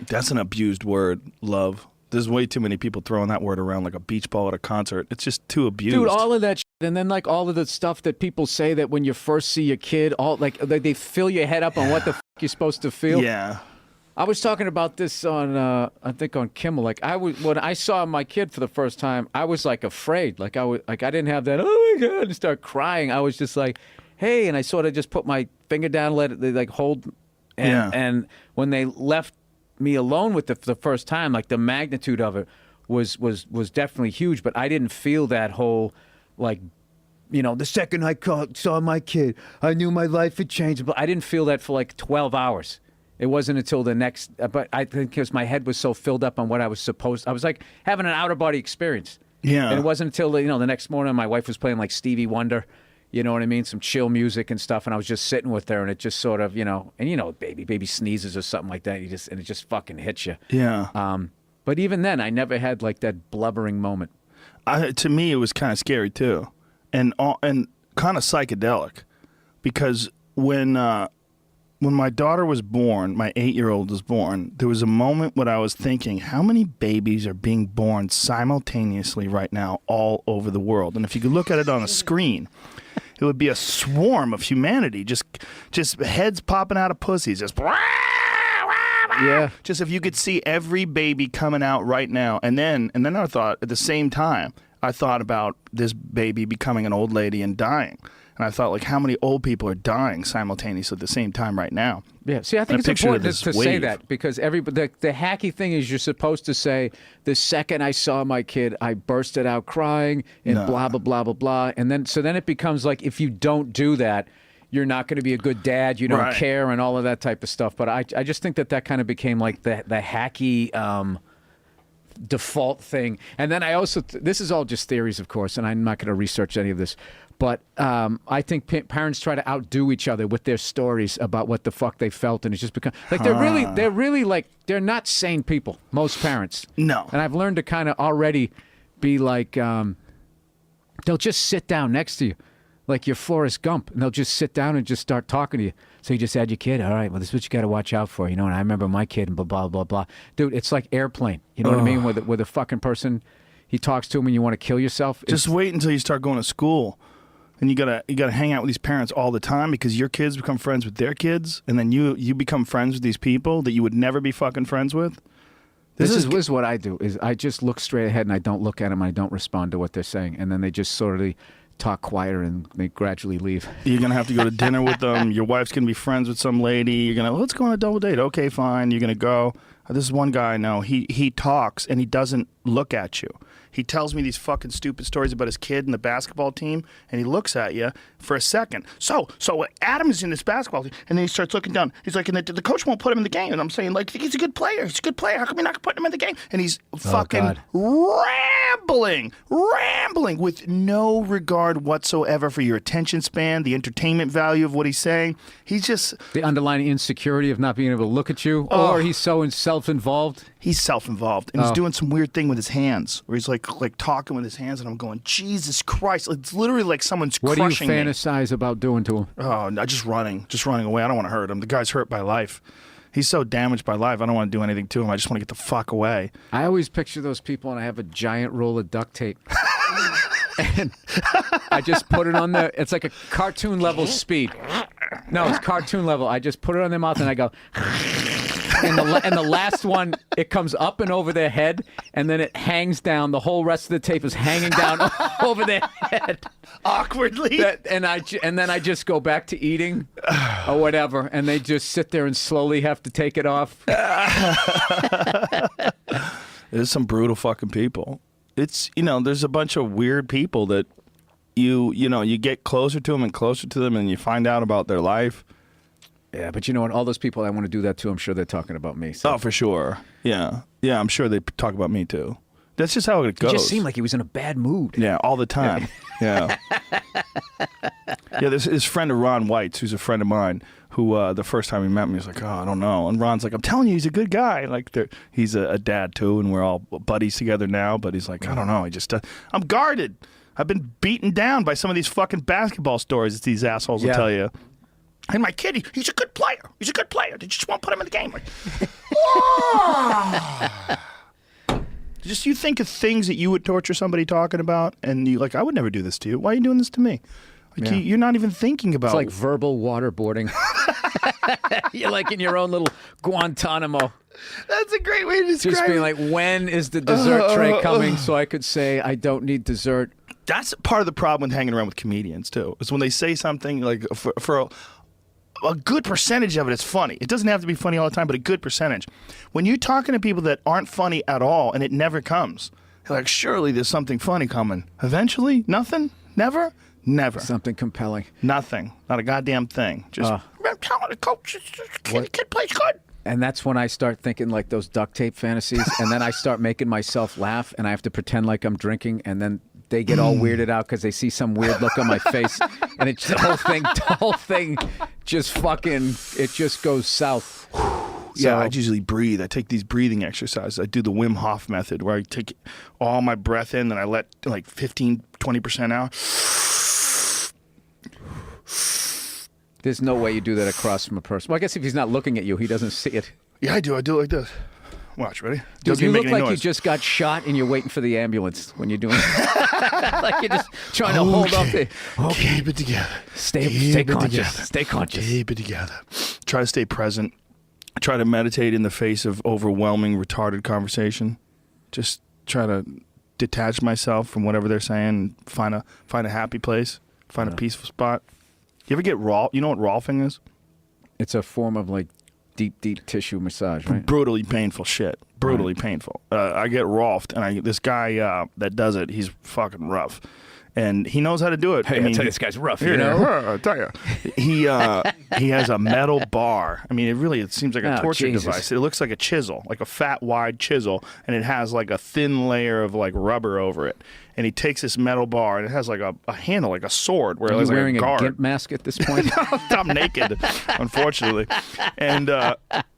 That's an abused word, love. There's way too many people throwing that word around like a beach ball at a concert. It's just too abused. Dude, all of that shit, and then like all of the stuff that people say that when you first see your kid, all like they fill your head up on what the you're supposed to feel. Yeah. I was talking about this on, I think on Kimmel. Like when I saw my kid for the first time, I was like afraid. Like I didn't have that, oh my God, and start crying. I was just like, hey, and I sort of just put my finger down, let it like hold. And when they left me alone with the first time, like the magnitude of it was definitely huge, but I didn't feel that whole like, you know, the second I saw my kid, I knew my life had changed. But I didn't feel that for like 12 hours. It wasn't until the next, but I think because my head was so filled up on what I was I was like having an outer body experience. Yeah. And it wasn't until, you know, the next morning my wife was playing like Stevie Wonder, you know what I mean? Some chill music and stuff. And I was just sitting with her and it just sort of, you know, and you know, baby sneezes or something like that. And it just fucking hits you. Yeah. But even then, I never had like that blubbering moment. To me, it was kind of scary too. And kind of psychedelic, because when my daughter was born, my 8-year-old was born, there was a moment when I was thinking, how many babies are being born simultaneously right now all over the world? And if you could look at it on a screen, it would be a swarm of humanity, just heads popping out of pussies, just yeah. Just if you could see every baby coming out right now, and then I thought at the same time, I thought about this baby becoming an old lady and dying. And I thought, like, how many old people are dying simultaneously at the same time right now? Yeah, see, I think it's important to say that, because the hacky thing is you're supposed to say, the second I saw my kid, I bursted out crying and blah, blah, blah, blah, blah. And then it becomes like, if you don't do that, you're not going to be a good dad, you don't care, and all of that type of stuff. But I just think that kind of became like the hacky default thing. And then I also, this is all just theories, of course, and I'm not going to research any of this, but I think parents try to outdo each other with their stories about what the fuck they felt, and it's just become like they're really like, they're not sane people, most parents. No. And I've learned to kind of already be like, they'll just sit down next to you like you're Forrest Gump, and they'll just sit down and just start talking to you. So you just had your kid, all right, well, this is what you got to watch out for, you know, and I remember my kid and blah, blah, blah, blah. Dude, it's like Airplane, you know what I mean, where the fucking person, he talks to him and you want to kill yourself. Just wait until you start going to school, and you gotta hang out with these parents all the time, because your kids become friends with their kids, and then you become friends with these people that you would never be fucking friends with. This is what I do, is I just look straight ahead and I don't look at them, I don't respond to what they're saying, and then they just sort of talk quieter and they gradually leave. You're going to have to go to dinner with them. Your wife's going to be friends with some lady. You're going to, let's go on a double date. Okay, fine. You're going to go. This is one guy I know. He talks and he doesn't look at you. He tells me these fucking stupid stories about his kid and the basketball team, and he looks at you for a second. So Adam is in this basketball team, and then he starts looking down. He's like, and the coach won't put him in the game. And I'm saying, like, he's a good player. He's a good player. How come you're not putting him in the game? And he's fucking rambling with no regard whatsoever for your attention span, the entertainment value of what he's saying. He's just... the underlying insecurity of not being able to look at you, or he's so self-involved. He's self-involved, and he's doing some weird thing with his hands, where he's like talking with his hands, and I'm going, Jesus Christ! It's literally like someone's crushing me. What do you fantasize about doing to him? Oh, no, just running away. I don't want to hurt him. The guy's hurt by life. He's so damaged by life. I don't want to do anything to him. I just want to get the fuck away. I always picture those people, and I have a giant roll of duct tape, and I just put it on the. It's like a cartoon level speed. No, it's cartoon level. I just put it on their mouth, and I go. And the last one, it comes up and over their head, and then it hangs down. The whole rest of the tape is hanging down over their head. Awkwardly. And then I just go back to eating or whatever, and they just sit there and slowly have to take it off. There's some brutal fucking people. It's, there's a bunch of weird people that you get closer to them and closer to them, and you find out about their life. Yeah, but you know what? All those people I want to do that to, I'm sure they're talking about me. So. Oh, for sure. Yeah. Yeah, I'm sure they talk about me, too. That's just how it goes. He just seemed like he was in a bad mood. Yeah, all the time. Yeah. Yeah, there's his friend of Ron White's, who's a friend of mine, who the first time he met me, he was like, oh, I don't know. And Ron's like, I'm telling you, he's a good guy. Like, he's a dad, too, and we're all buddies together now. But he's like, I don't know. I'm guarded. I've been beaten down by some of these fucking basketball stories that these assholes will tell you. And my kid, he's a good player. He's a good player. They just won't put him in the game. Like, Just you think of things that you would torture somebody talking about, and you like, I would never do this to you. Why are you doing this to me? Like, you're not even thinking about. It's like verbal waterboarding. You're like in your own little Guantanamo. That's a great way to describe it. Just being like, when is the dessert tray coming so I could say I don't need dessert? That's part of the problem with hanging around with comedians, too. Is when they say something, like, for a good percentage of it, it's funny. It doesn't have to be funny all the time, but a good percentage. When you're talking to people that aren't funny at all, and it never comes, you're like, surely there's something funny coming. Eventually? Nothing? Never? Never. Something compelling. Nothing. Not a goddamn thing. Just, I'm telling the coach, kid plays good. And that's when I start thinking like those duct tape fantasies, and then I start making myself laugh, and I have to pretend like I'm drinking, and then they get all weirded out because they see some weird look on my face, and it's the whole thing just fucking, it just goes south. Yeah, I usually breathe. I take these breathing exercises. I do the Wim Hof method where I take all my breath in, and I let like 15, 20% out. There's no way you do that across from a person. Well, I guess if he's not looking at you, he doesn't see it. Yeah, I do. I do it like this. Watch, ready? Dude, you look like you just got shot and you're waiting for the ambulance when you're doing it. Like you're just trying to hold up the... Okay. Keep it together. Stay conscious. Stay conscious. Keep it together. Try to stay present. Try to meditate in the face of overwhelming, retarded conversation. Just try to detach myself from whatever they're saying and find a happy place. Find a peaceful spot. You ever get Rolf? You know what Rolfing is? It's a form of like deep tissue massage, right? Brutally painful shit. Brutally painful. I get Rolfed, and this guy that does it, he's fucking rough. And he knows how to do it. Hey, I mean, I tell you, this guy's rough, you know? know? I tell you. He has a metal bar. I mean, it seems like a torture device. It looks like a chisel, like a fat, wide chisel, and it has like a thin layer of like rubber over it. And he takes this metal bar, and it has like a handle, like a sword. Where Are you like wearing a guard. GIMP mask at this point? No, I'm naked, unfortunately. And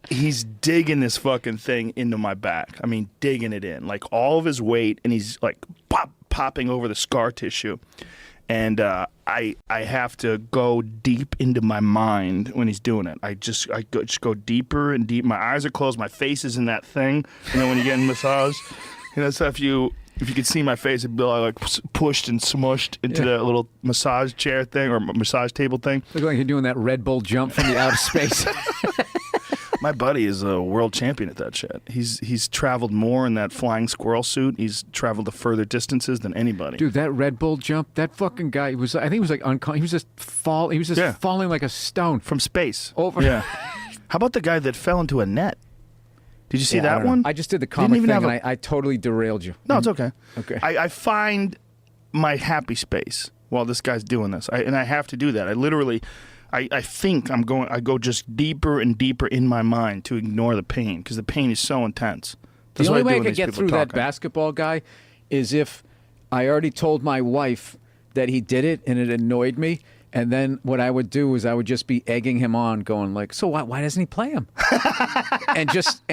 he's digging this fucking thing into my back. I mean, digging it in. Like all of his weight, and he's like popping over the scar tissue. And I have to go deep into my mind when he's doing it. I just go deeper and deep. My eyes are closed. My face is in that thing. You know, when you get in massage, you know, so if you could see my face, it'd be like pushed and smushed into that little massage chair thing or massage table thing. Look like you're doing that Red Bull jump from the outer space. My buddy is a world champion at that shit. He's traveled more in that flying squirrel suit. He's traveled to further distances than anybody. Dude, that Red Bull jump, that fucking guy was, I think he was like he was just falling like a stone from space. Over. Yeah. How about the guy that fell into a net? Did you see that one? I just did the comic thing, and I totally derailed you. No, it's okay. Okay. I find my happy space while this guy's doing this, and I have to do that. I literally, I think I go just deeper and deeper in my mind to ignore the pain because the pain is so intense. The only way I could get through that basketball guy is if I already told my wife that he did it and it annoyed me. And then what I would do is I would just be egging him on, going like, "So why doesn't he play him?" and just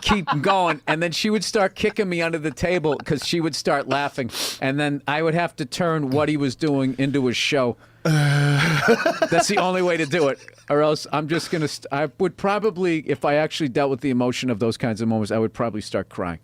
keep going. And then she would start kicking me under the table because she would start laughing. And then I would have to turn what he was doing into a show. That's the only way to do it. Or else I'm just going to... I would probably, if I actually dealt with the emotion of those kinds of moments, I would probably start crying.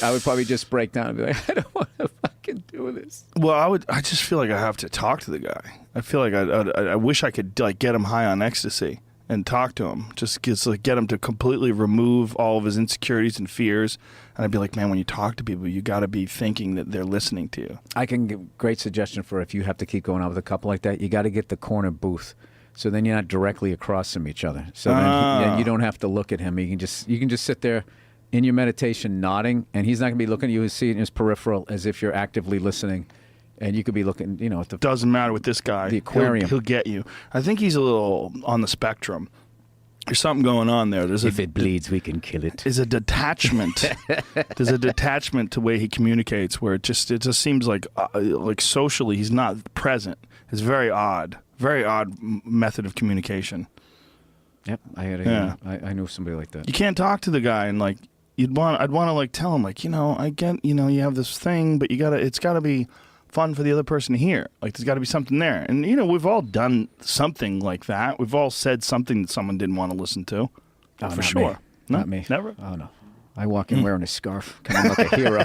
I would probably just break down and be like, I don't want to fucking do this. Well, I just feel like I have to talk to the guy. I feel like I wish I could like get him high on ecstasy and talk to him. Just get him to completely remove all of his insecurities and fears. And I'd be like, man, when you talk to people, you got to be thinking that they're listening to you. I can give a great suggestion for if you have to keep going out with a couple like that. You got to get the corner booth. So then you're not directly across from each other. So then you don't have to look at him. You can just sit there in your meditation nodding, and he's not going to be looking at you. He'll see it in his peripheral as if you're actively listening. And you could be looking, you know, at the... Doesn't matter with this guy. The aquarium. He'll get you. I think he's a little on the spectrum. There's something going on there. If it bleeds, we can kill it. There's a detachment. There's a detachment to the way he communicates where it just seems like socially he's not present. It's very odd. Very odd method of communication. Yep. I knew somebody like that. You can't talk to the guy and like... I'd want to like tell him like, you know, I get, you know, you have this thing, but it's got to be fun for the other person to hear. Like there's got to be something there. And you know, we've all done something like that. We've all said something that someone didn't want to listen to. Oh, for sure. Not me. Never? Oh no. I walk in wearing a scarf, kind of like a hero.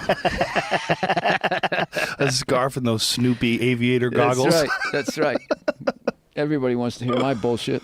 A scarf and those Snoopy aviator goggles. That's right. Everybody wants to hear my bullshit.